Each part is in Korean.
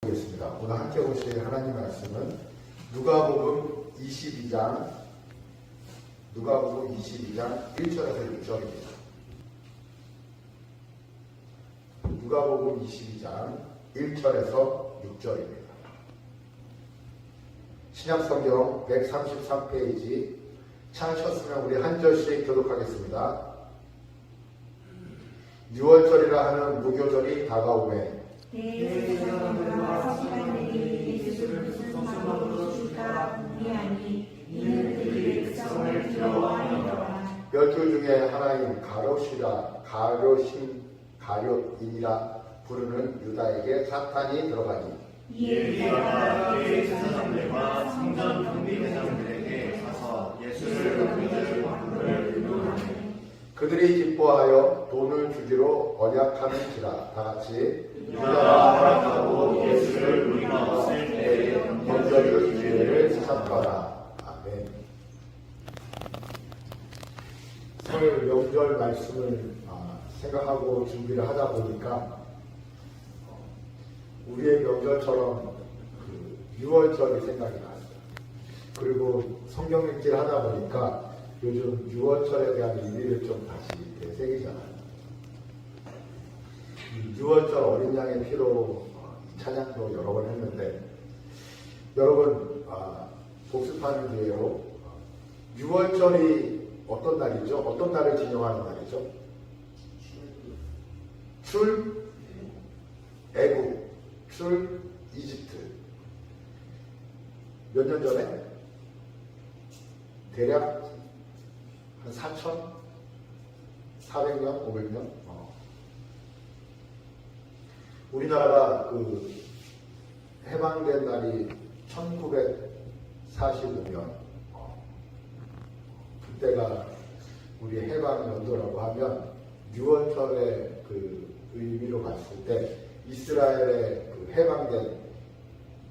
보겠습니다. 오늘 함께 보실 하나님 말씀은 누가복음 22장 1절에서 6절입니다. 누가복음 22장 1절에서 6절입니다. 신약성경 133페이지 찾으셨으면 우리 한 절씩 교독하겠습니다. 6월절이라 하는 무교절이 다가오매 열둘 중에 하나인 가룟이니라 부르는 유다에게 사탄이 들어가니 이에 유다가 그의 제사장들과 성전 경비대장들에게 가서 예수를 그들 방문을 의논하니 그들이 기뻐하여 돈을 주기로 언약하는지라. 다같이 유다가 허락하고 예수를 우리가 왔을 때에 명절을 기회를 찾거라. 아멘. 설 명절 말씀을 생각하고 준비를 하다 보니까 우리의 명절처럼 6월절이 생각이 났어요. 그리고 성경 읽기를 하다 보니까 요즘 6월절에 대한 의미를 좀 다시 되새기잖아요. 6월절 어린 양의 피로 찬양도 여러 번 했는데 여러분 복습하는 기회로 6월절이 어떤 날이죠? 어떤 날을 기념하는 날이죠? 애국, 출 이집트. 몇 년 전에? 대략 한 4,400년, 500년? 우리나라가 해방된 날이 1945년. 그때가 우리 해방 연도라고 하면 6월절의 의미로 봤을 때 이스라엘의 해방된,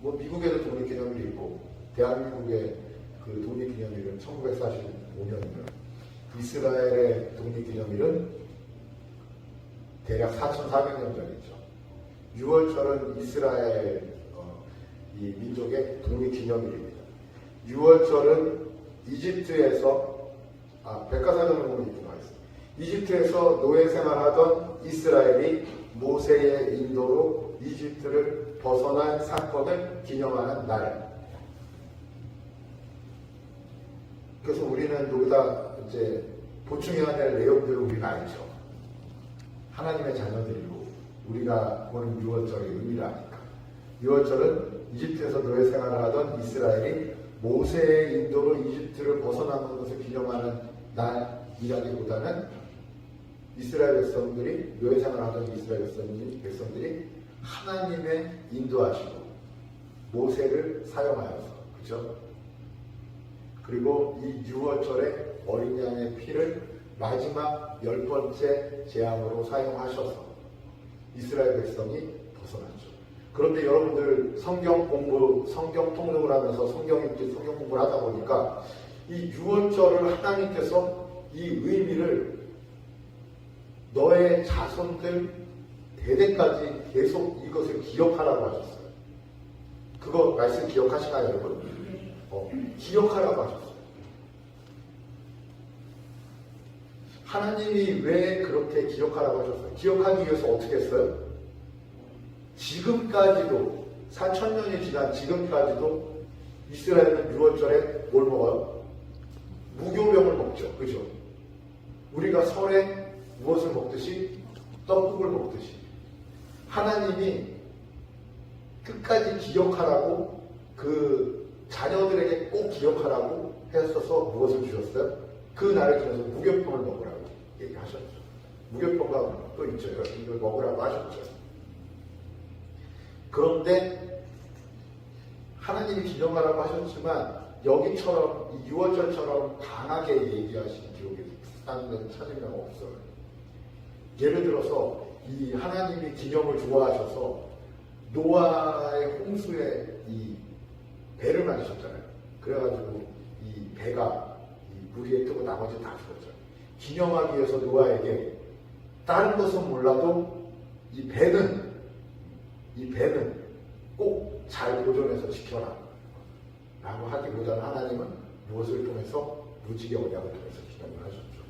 미국에도 독립기념일이 있고 대한민국의 독립기념일은 1945년이면 이스라엘의 독립기념일은 대략 4,400년 전이죠. 6월절은 이스라엘 이 민족의 독립기념일입니다. 6월절은 이집트에서 백과사전을 보면 이렇게 나와있습니다. 이집트에서 노예 생활하던 이스라엘이 모세의 인도로 이집트를 벗어난 사건을 기념하는 날. 그래서 우리는 여기다 이제 보충해야 될 내용들을 우리는 알죠. 하나님의 자녀들이고 우리가 보는 6월절의 의미를 아니까. 6월절은 이집트에서 노예 생활을 하던 이스라엘이 모세의 인도로 이집트를 벗어나는 것을 기념하는 날이라기보다는 이스라엘 백성들이 노예 생활하던 이스라엘 백성들이 하나님의 인도하시고 모세를 사용하여서, 그죠? 그리고 이 6월절에 어린 양의 피를 마지막 10번째 재앙으로 사용하셔서 이스라엘 백성이 벗어났죠. 그런데 여러분들 성경 통독을 하면서 성경 읽기, 성경 공부를 하다 보니까 이 6월절을 하나님께서 이 의미를 너의 자손들 대대까지 계속 이것을 기억하라고 하셨어요. 그거 말씀 기억하시나요, 여러분? 기억하라고 하셨어요. 하나님이 왜 그렇게 기억하라고 하셨어요? 기억하기 위해서 어떻게 했어요? 지금까지도 4,000년이 지난 지금까지도 이스라엘은 6월절에 뭘 먹어요? 무교병을 먹죠. 그죠? 우리가 설에 무엇을 먹듯이 떡국을 먹듯이 하나님이 끝까지 기억하라고 자녀들에게 꼭 기억하라고 했어서 무엇을 주셨어요? 그 날을 지나서 무교병을 먹으라고 얘기하셨죠. 무교병과 또 있죠. 이걸 먹으라고 하셨죠. 그런데 하나님이 기념하라고 하셨지만 여기처럼 이 6월절처럼 강하게 얘기하신 기록이 찾으면 없어요. 예를 들어서 이 하나님이 기념을 좋아하셔서 노아의 홍수에 이 배를 만드셨잖아요. 그래가지고 이 배가 이 물 위에 뜨고 나머지 다 죽었죠. 기념하기 위해서 노아에게 다른 것은 몰라도 이 배는 꼭 잘 보존해서 지켜라 라고 하기보다는 하나님은 무엇을 통해서 무지개 언약을 통해서 기념을 하셨죠.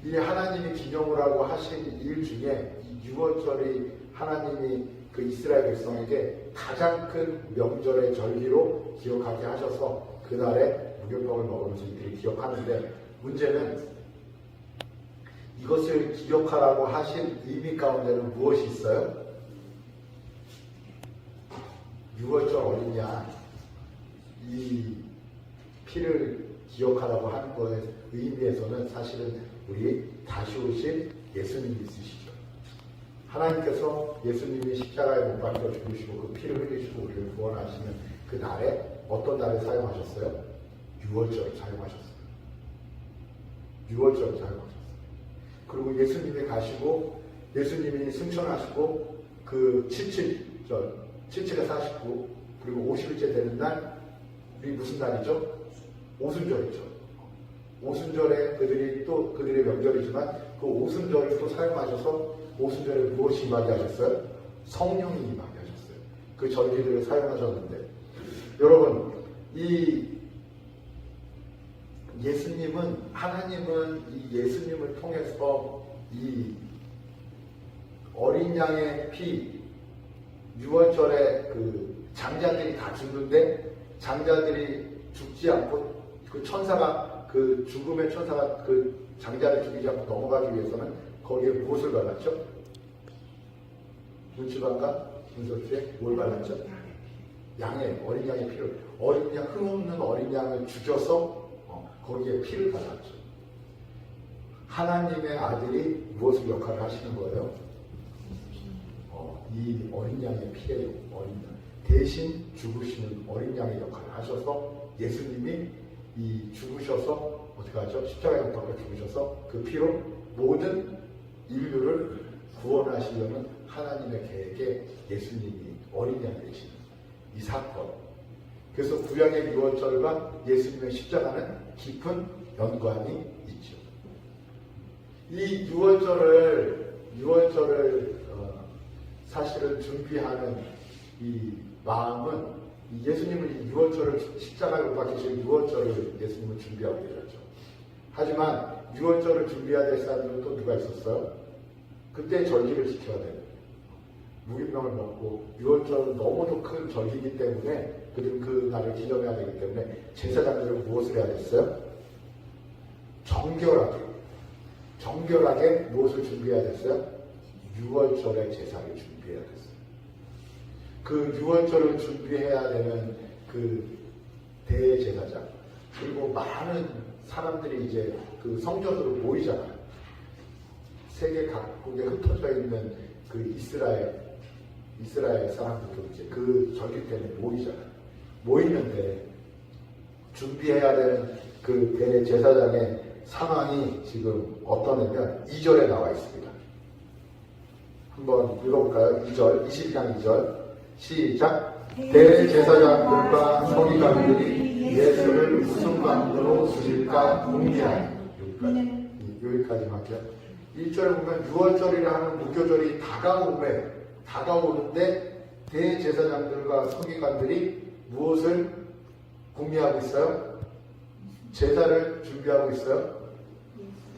이 하나님이 기념을 하고 하신 일 중에 이 유월절이 하나님이 그 이스라엘 백성에게 가장 큰 명절의 절기로 기억하게 하셔서 그날에 무교병을 먹으면서 이들이 기억하는데, 문제는 이것을 기억하라고 하신 의미 가운데는 무엇이 있어요? 유월절 어린 양, 이 피를 기억하라고 하는 것의 의미에서는 사실은 우리 다시 오실 예수님이 있으시죠. 하나님께서 예수님이 십자가에 못 박혀 죽으시고 그 피를 흘리시고 우리를 구원하시는 그 날에 어떤 날을 사용하셨어요? 유월절을 사용하셨어요. 유월절을 사용하셨어요. 그리고 예수님이 가시고 예수님이 승천하시고 그 77에 사시고 그리고 50일째 되는 날, 우리 무슨 날이죠? 오순절이죠. 오순절에 그들의 명절이지만 그 오순절을 또 사용하셔서 오순절에 무엇이 임하게 하셨어요? 성령이 임하게 하셨어요. 그 절기들을 사용하셨는데, 여러분, 이 예수님은, 하나님은 이 예수님을 통해서 이 어린 양의 피, 유월절에 그 장자들이 다 죽는데 장자들이 죽지 않고 그 천사가, 그 죽음의 천사가 그 장자를 죽이지 않고 넘어가기 위해서는 거기에 무엇을 발랐죠? 문치방과 분소주에 뭘 발랐죠? 어린 양의 피를, 흠없는 어린 양을 죽여서 거기에 피를 발랐죠. 하나님의 아들이 무엇을 역할을 하시는 거예요? 이 어린 양의 피예요. 어린 양. 대신 죽으시는 어린 양의 역할을 하셔서 예수님이 이 죽으셔서 어떻게 하죠? 십자가에 못 박혀 죽으셔서 그 피로 모든 인류를 구원하시려는 하나님의 계획에 예수님이 어린 양이 되시는 이 사건. 그래서 구약의 유월절과 예수님의 십자가는 깊은 연관이 있죠. 이 유월절을 사실은 준비하는 이 마음은, 예수님은 이 유월절을, 십자가에 못 박히신 유월절을 예수님은 준비하고 계셨죠. 하지만 유월절을 준비해야 될 사람들은 또 누가 있었어요? 그때 절기를 지켜야 돼요. 무기명을 먹고, 유월절은 너무도 큰 절기이기 때문에 그들은 그 날을 기념해야 되기 때문에 제사장들은 무엇을 해야 됐어요? 정결하게 무엇을 준비해야 됐어요? 유월절의 제사를 준비해야 됐어요. 그 유월절을 준비해야 되는 그 대제사장, 그리고 많은 사람들이 이제 그 성전으로 모이잖아요. 세계 각국에 흩어져 있는 그 이스라엘 사람들도 이제 그 절기 때문에 모이잖아요. 모이는데 준비해야 되는 그 대제사장의 상황이 지금 어떤 애면 2절에 나와 있습니다. 한번 읽어볼까요? 2절, 22장 2절 시작. 대제사장들과 서기관들이 예수를 무슨 방도로 죽일까 궁리하니. 여기까지만 할게요. 1절에 보면 유월절이라 하는 무교절이 다가오는데 대제사장들과 서기관들이 무엇을 궁리하고 있어요? 제사를 준비하고 있어요?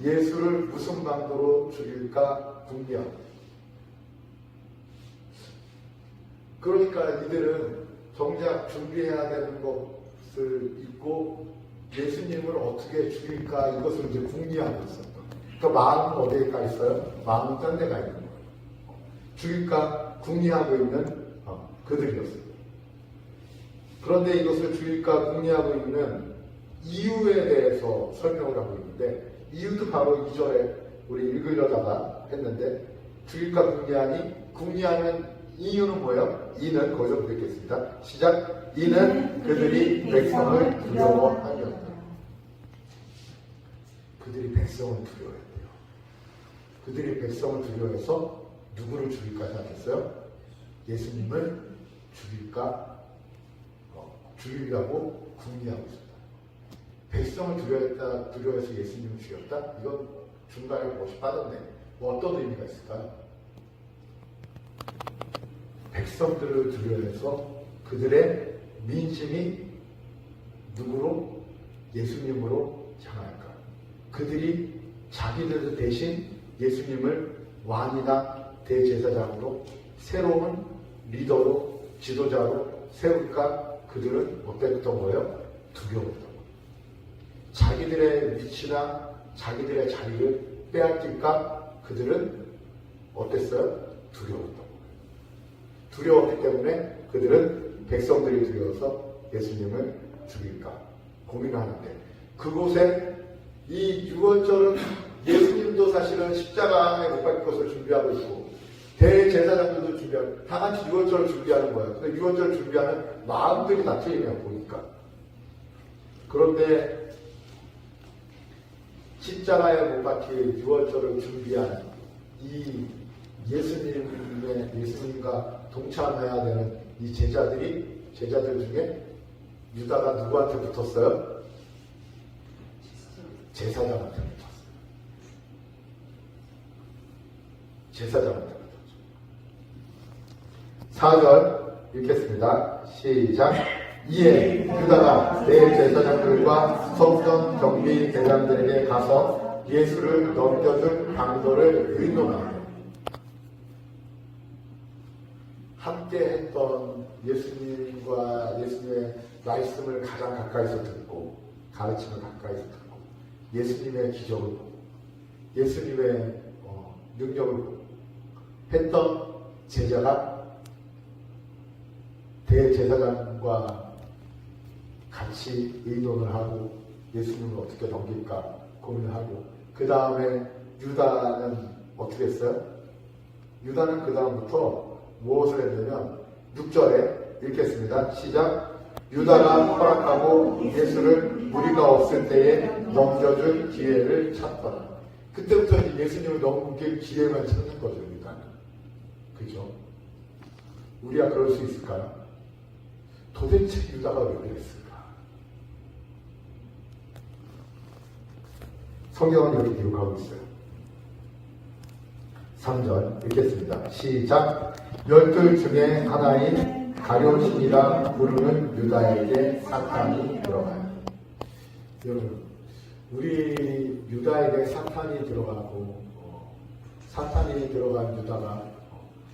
예수를 무슨 방도로 죽일까 궁리하고. 그러니까 이들은 정작 준비해야 되는 것을 잊고 예수님을 어떻게 죽일까 이것을 이제 궁리하고 있었던. 그 마음은 어디에 가 있어요? 마음은 딴 데가 있는 거예요. 죽일까 궁리하고 있는 그들이었어요. 그런데 이것을 죽일까 궁리하고 있는 이유에 대해서 설명을 하고 있는데, 이유도 바로 2절에 우리 읽으려다가 했는데, 죽일까 궁리하는 이유는 뭐예요? 이는 거기서 보겠습니다. 시작. 이는 그들이 백성을 두려워하였다. 그들이 백성을 두려워했대요. 그들이 백성을 두려워해서 누구를 죽일까 생각했어요? 예수님을 죽이려고 궁리하고 있었다. 백성을 두려워해서 예수님을 죽였다? 이건 중간에 무엇이 빠졌네. 어떤 의미가 있을까요? 백성들을 두려워해서 그들의 민심이 누구로? 예수님으로 향할까? 그들이 자기들 대신 예수님을 왕이나 대제사장으로 새로운 리더로 지도자로 세울까? 그들은 어땠던 거예요? 두려웠던 거예요. 자기들의 위치나 자기들의 자리를 빼앗길까? 그들은 어땠어요? 두려웠던 거예요. 두려웠기 때문에 그들은 백성들이 두려워서 예수님을 죽일까 고민하는데, 그곳에 이 유월절은 예수님도 사실은 십자가에 못 박힐 것을 준비하고 있고 대제사장들도 준비하고 다 같이 유월절을 준비하는 거예요. 근데 유월절을 준비하는 마음들이 다 틀리냐 보니까. 그런데 십자가에 못 박힐 유월절을 준비한 이 예수님과 동참해야 되는 이 제자들 중에 유다가 누구한테 붙었어요? 제사장한테 붙었어요. 제사장한테 붙었죠. 4절 읽겠습니다. 시작. 이에 유다가 대제사장들과 성전 경비 대장들에게 가서 예수를 넘겨줄 방도를 의논하며, 함께 했던 예수님과 예수님의 말씀을 가장 가까이서 듣고 가르침을 가까이서 듣고 예수님의 기적을 보고 예수님의 능력을 보고 했던 제자가 대제사장과 같이 의논을 하고 예수님을 어떻게 넘길까 고민을 하고, 그 다음에 유다는 어떻게 했어요? 유다는 그 다음부터 무엇을 했냐면 6절에 읽겠습니다. 시작. 유다가 허락하고 예수를 무리가 없을 때에 넘겨줄 기회를 찾더라. 그때부터 예수님을 넘길 기회만 찾는 거죠, 유다는. 그죠? 우리가 그럴 수 있을까요? 도대체 유다가 왜 그랬을까? 성경은 여기 기록하고 있어요. 3절 읽겠습니다. 시작. 12 중에 하나인 가룟신이라 부르는 유다에게 사탄이 들어가요. 여러분, 우리 유다에게 사탄이 들어가고 사탄이 들어간 유다가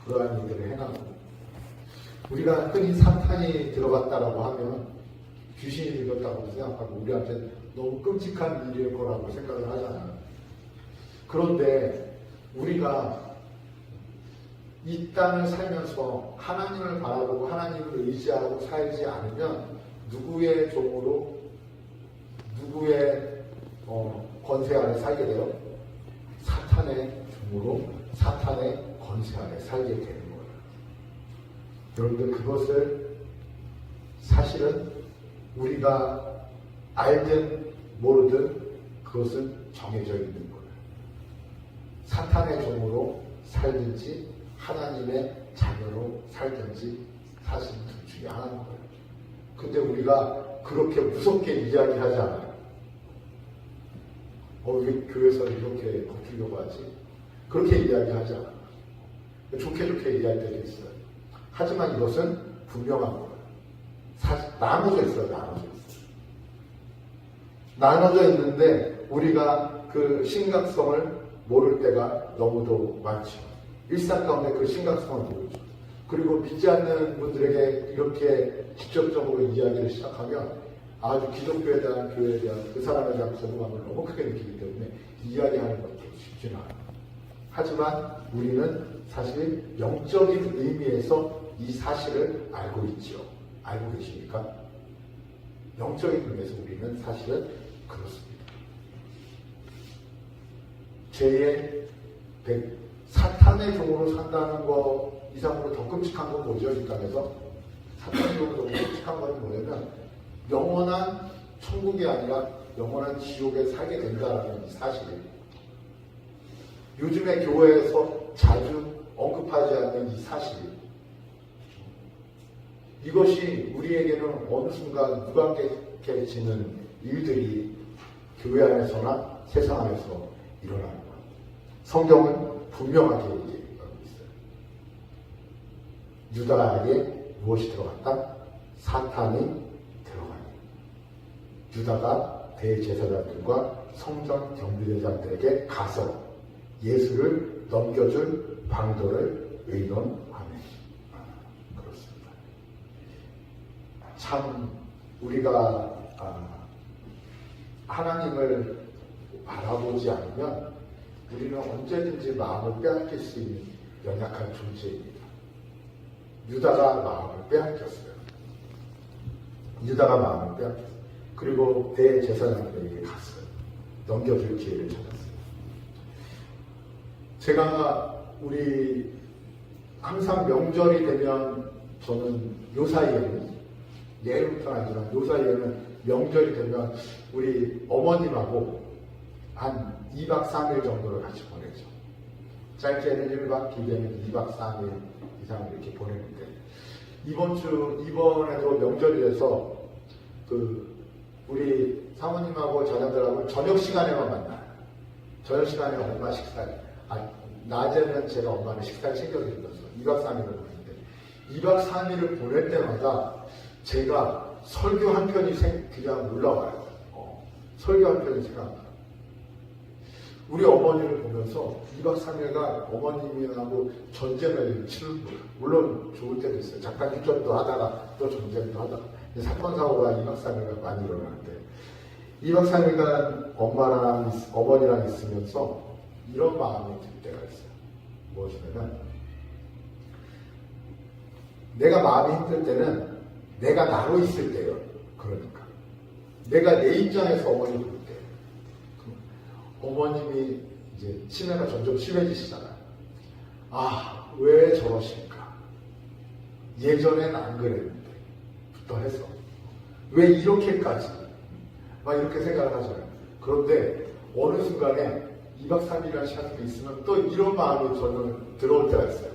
그러한 일들을 행하고, 우리가 흔히 사탄이 들어갔다라고 하면 귀신이 들었다고 생각하고 우리한테 너무 끔찍한 일일 거라고 생각을 하잖아요. 그런데 우리가 이 땅을 살면서 하나님을 바라보고 하나님을 의지하고 살지 않으면 누구의 종으로 누구의 권세 아래 살게 돼요? 사탄의 종으로 사탄의 권세 아래 살게 되는 거예요. 여러분들, 그것을 사실은 우리가 알든 모르든 그것은 정해져 있는 거예요. 사탄의 종으로 살든지 하나님의 자녀로 살든지 사실 둘 중에 하나인 거예요. 근데 우리가 그렇게 무섭게 이야기하지 않아요. 왜 교회에서 이렇게 바뀌려고 하지? 그렇게 이야기하지 않아요. 좋게 이야기할 때도 있어요. 하지만 이것은 분명한 거예요. 사실 나눠져 있어요. 나눠져 있는데 우리가 그 심각성을 모를 때가 너무도 많죠. 일상 가운데 그 심각성을 모르죠. 그리고 믿지 않는 분들에게 이렇게 직접적으로 이야기를 시작하면 아주 기독교에 대한, 교회에 대한, 그 사람에 대한 거부감을 너무 크게 느끼기 때문에 이야기하는 것도 쉽지는 않아요. 하지만 우리는 사실 영적인 의미에서 이 사실을 알고 있죠. 알고 계십니까? 영적인 의미에서 우리는 사실은 그렇습니다. 죄의 사탄의 종으로 산다는 거 이상으로 더 끔찍한 건 뭐죠? 이 땅에서 사탄의 종으로 더 끔찍한 건 뭐냐면 영원한 천국이 아니라 영원한 지옥에 살게 된다는 이 사실이에요. 요즘에 교회에서 자주 언급하지 않는 이 사실, 이것이 우리에게는 어느 순간 무관계해지는 일들이 교회 안에서나 세상 안에서 일어나는 거예요. 성경은 분명하게 얘기하고 있어요. 유다에게 무엇이 들어갔다? 사탄이 들어가니 유다가 대제사장들과 성전 경비대장들에게 가서 예수를 넘겨줄 방도를 의논하네. 그렇습니다. 참 우리가 하나님을 바라보지 않으면 우리는 언제든지 마음을 빼앗길 수 있는 연약한 존재입니다. 유다가 마음을 빼앗겼어요. 유다가 마음을 빼앗겼어요. 그리고 대제사장들에게 갔어요. 넘겨줄 기회를 찾았어요. 제가 우리 항상 명절이 되면 저는 요 사이에는 예로부터는 아니지만 요 사이에는 명절이 되면 우리 어머님하고 한 2박 3일 정도를 같이 보내죠. 짧게는 1박, 길게는 2박 3일 이상을 이렇게 보내는데 이번에도 명절이 돼서 우리 사모님하고 자녀들하고 저녁 시간에만 만나요. 저녁 시간에 엄마 식사를. 낮에는 제가 엄마는 식사를 챙겨드리면서 2박 3일을 보는데 2박 3일을 보낼 때마다 제가 설교 한 편이 그냥 올라와요. 설교 한 편이 생각나요. 우리 어머니를 보면서 2박 3일간 어머님하고 전쟁을 치는 거예요. 물론 좋을 때도 있어요. 잠깐 휴전도 하다가 또 전쟁도 하다가 사건 사고가 2박 3일간 많이 일어나는데 2박 3일간 어머니랑 있으면서 이런 마음이 들 때가 있어요. 무엇이냐면 내가 마음이 힘들 때는 내가 나로 있을 때요. 그러니까 내가 내 입장에서 어머니를 볼 때 어머님이 이제 치매가 점점 심해지시잖아요. 왜 저러실까? 예전엔 안 그랬는데 부터 해서 왜 이렇게까지 막 이렇게 생각을 하잖아요. 그런데 어느 순간에 2박 3일이라는 시간이 있으면 또 이런 마음이 저는 들어올 때가 있어요.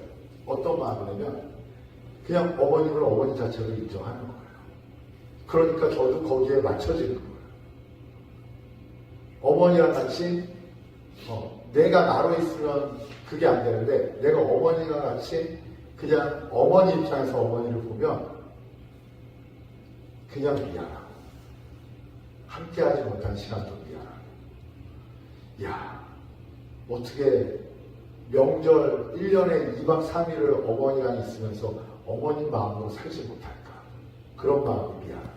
어떤 마음이냐면 그냥 어머님을 어머니 자체를 인정하는 거예요. 그러니까 저도 거기에 맞춰지는 거예요. 어머니랑 같이 내가 나로 있으면 그게 안 되는데 내가 어머니랑 같이 그냥 어머니 입장에서 어머니를 보면 그냥 미안하고 함께하지 못한 시간도 미안하고 어떻게 명절 1년에 2박 3일을 어머니랑 있으면서 어머니 마음으로 살지 못할까? 그런 마음이 미안해요.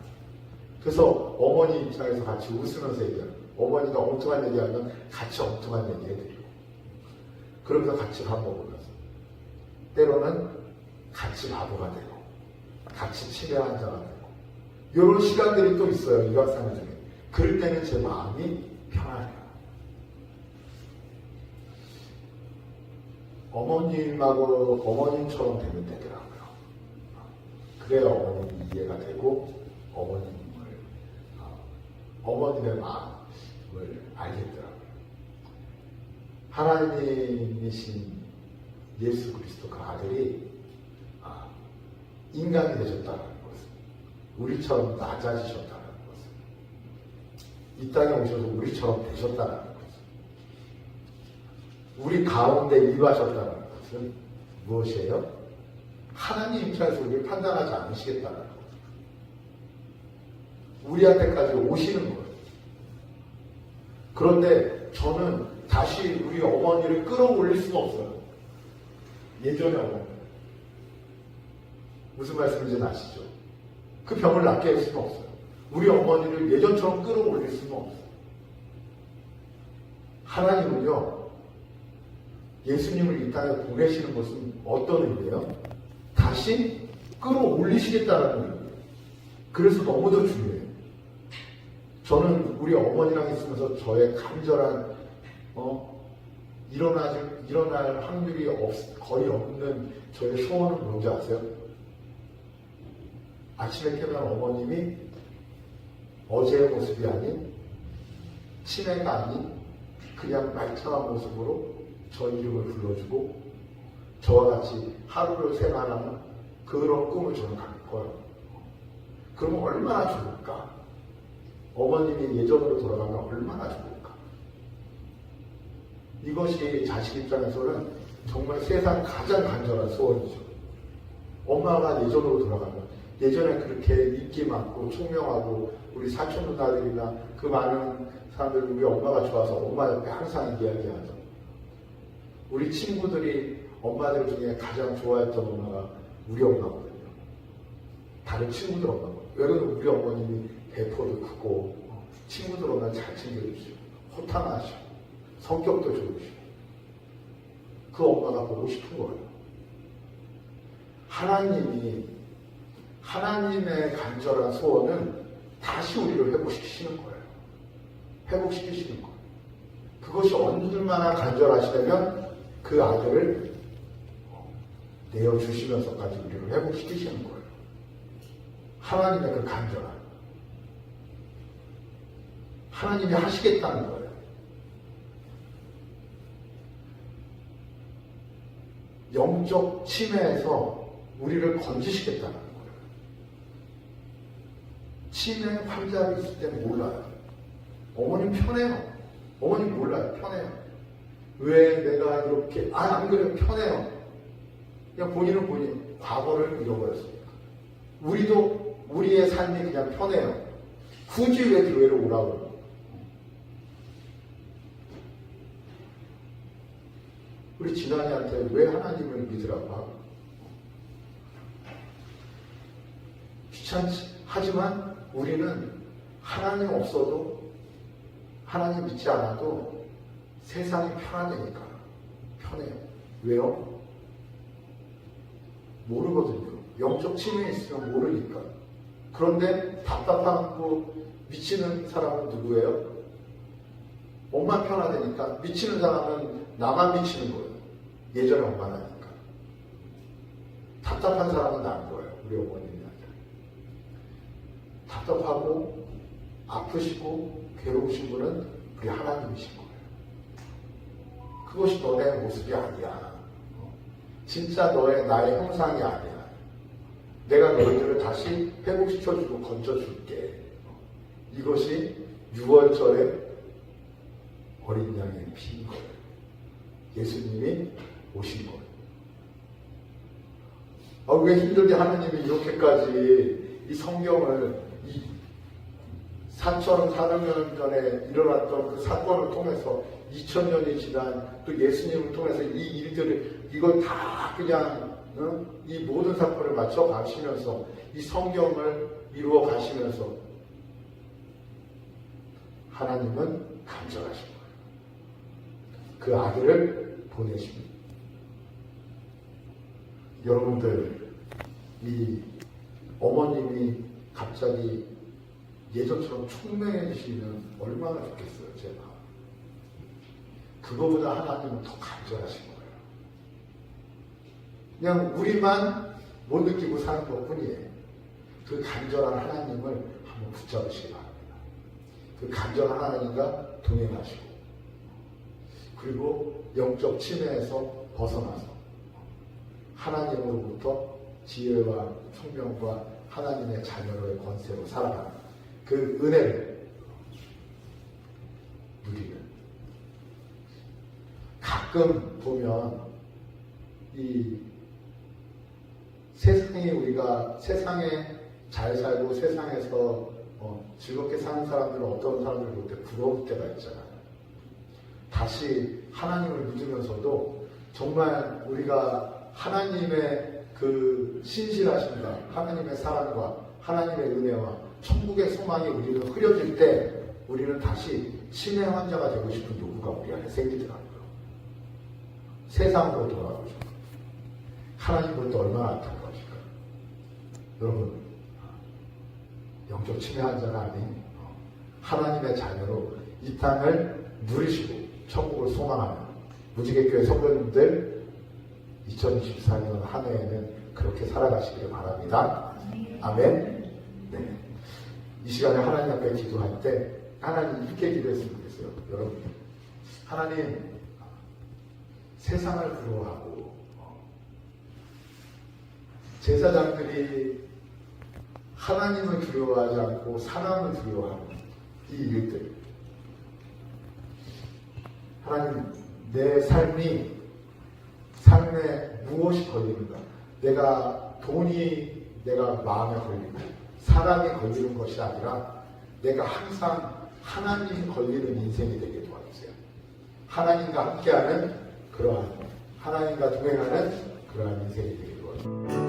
그래서 어머니 입장에서 같이 웃으면서 얘기하는 어머니가 엉뚱한 얘기하면 같이 엉뚱한 얘기 해드리고 그러면서 같이 밥 먹으면서 때로는 같이 바보가 되고 같이 치매 환자가 되고 이런 시간들이 또 있어요. 2박 3일 중에. 그럴 때는 제 마음이 편안해요. 어머님처럼 되면 되더라고요. 그래야 어머님이 이해가 되고 어머님의 마음을 알겠더라고요. 하나님이신 예수 그리스도 그 아들이 인간이 되셨다는 것은 우리처럼 낮아지셨다는 것은 이 땅에 오셔서 우리처럼 되셨다는 것은 우리 가운데 임하셨다는 것은 무엇이에요? 하나님 입장에서 우리를 판단하지 않으시겠다는 거예요. 우리한테까지 오시는 거예요. 그런데 저는 다시 우리 어머니를 끌어올릴 수는 없어요. 예전의 어머니. 무슨 말씀인지 아시죠? 그 병을 낫게 할 수는 없어요. 우리 어머니를 예전처럼 끌어올릴 수는 없어요. 하나님은요, 예수님을 이 땅에 보내시는 것은 어떤 의미예요? 다시 끌어올리시겠다는 의미예요. 그래서 너무도 중요해요. 저는 우리 어머니랑 있으면서 저의 간절한 일어날 확률이 거의 없는 저의 소원은 뭔지 아세요? 아침에 깨면 어머님이 어제의 모습이 아닌 치매가 아닌 그냥 말짱한 모습으로 저 이름을 불러주고 저와 같이 하루를 생활하는 그런 꿈을 저는 갖을 거예요. 그러면 얼마나 좋을까? 어머님이 예전으로 돌아가면 얼마나 좋을까? 이것이 자식 입장에서는 정말 세상 가장 간절한 소원이죠. 엄마가 예전으로 돌아가면 예전에 그렇게 인기 많고 총명하고 우리 사촌 누나들이나 그 많은 사람들 우리 엄마가 좋아서 엄마 옆에 항상 이야기하죠. 우리 친구들이 엄마들 중에 가장 좋아했던 엄마가 우리 엄마거든요. 다른 친구들 엄마고. 왜냐면 우리 어머님이 배포도 크고 친구들 오면 잘 챙겨주시고 호탕하시고 성격도 좋으시고 그 엄마가 보고 싶은 거예요. 하나님의 간절한 소원은 다시 우리를 회복시키시는 거예요. 회복시키시는 거예요. 그것이 얼마나 간절하시다면 그 아들을 내어주시면서까지 우리를 회복시키시는 거예요. 하나님의 그 간절함. 하나님이 하시겠다는 거예요. 영적 침해에서 우리를 건지시겠다는 거예요. 침해 환자가 있을 때는 몰라요. 어머님 편해요. 어머님 몰라요. 편해요. 왜 내가 이렇게 안 그래요. 편해요. 그냥 본인은 본인 과거를 잃어버렸으니까. 우리도 우리의 삶이 그냥 편해요. 굳이 왜 교회를 오라고 그래요? 우리 진환이한테 왜 하나님을 믿으라고 하고 귀찮지. 하지만 우리는 하나님 없어도 하나님 믿지 않아도 세상이 편하니까 편해요. 왜요? 모르거든요. 영적 침해에 있으면 모르니까. 그런데 답답하고 미치는 사람은 누구예요? 엄마 편하다니까 미치는 사람은 나만 미치는 거예요. 예전에 엄마 나니까. 답답한 사람은 난 거예요. 우리 어머님이 아니라. 답답하고 아프시고 괴로우신 분은 우리 하나님이신 거예요. 그것이 너의 모습이 아니야. 진짜 나의 형상이 아니야. 내가 너희들을 다시 회복시켜주고 건져줄게. 이것이 6월절에 어린 양의 피인 거예요. 예수님이 오신 거예요. 왜 힘들게 하느님이 이렇게까지 이 성경을 4,400년 전에 일어났던 그 사건을 통해서 2000년이 지난 또 예수님을 통해서 이 일들을 이걸 다 그냥 이 모든 사건을 맞춰 가시면서 이 성경을 이루어 가시면서 하나님은 간절하신 거예요. 그 아들을 보내십니다. 여러분들 이 어머님이 갑자기 예전처럼 총명해지시면 얼마나 좋겠어요. 제 마음. 그거보다 하나님은 더 간절하신 거예요. 그냥 우리만 못 느끼고 사는 것뿐이에요. 그 간절한 하나님을 한번 붙잡으시기 바랍니다. 그 간절한 하나님과 동행하시고 그리고 영적 침해에서 벗어나서 하나님으로부터 지혜와 총명과 하나님의 자녀의 권세로 살아가는 그 은혜를 누리는. 가끔 보면 이 세상에 잘 살고 세상에서 즐겁게 사는 사람들은 어떤 사람들 볼 때 부러울 때가 있잖아요. 다시 하나님을 믿으면서도 정말 우리가 하나님의 그 신실하심과 하나님의 사랑과 하나님의 은혜와 천국의 소망이 우리는 흐려질 때 우리는 다시 신의 환자가 되고 싶은 요구가 우리 안에 생기더라고요. 세상으로 돌아가고 싶고 하나님 볼 때 얼마나 안타까우실까. 여러분 영적 침해 환자가 아닌 하나님의 자녀로 이 땅을 누리시고 천국을 소망하는 무지개교회 성도님들 2024년 한 해에는 그렇게 살아가시기를 바랍니다. 아멘. 네. 이 시간에 하나님 앞에 기도할 때 하나님 이렇게 기도했으면 좋겠어요. 여러분 하나님 세상을 부러워하고 제사장들이 하나님을 두려워하지 않고 사람을 두려워하는 이 일들 하나님 내 삶에 무엇이 걸리는가 내가 돈이 내가 마음에 걸리고 사람이 걸리는 것이 아니라 내가 항상 하나님이 걸리는 인생이 되게 도와주세요. 하나님과 함께하는 그러한 하나님과 동행하는 그러한 인생이 되게 도와주세요.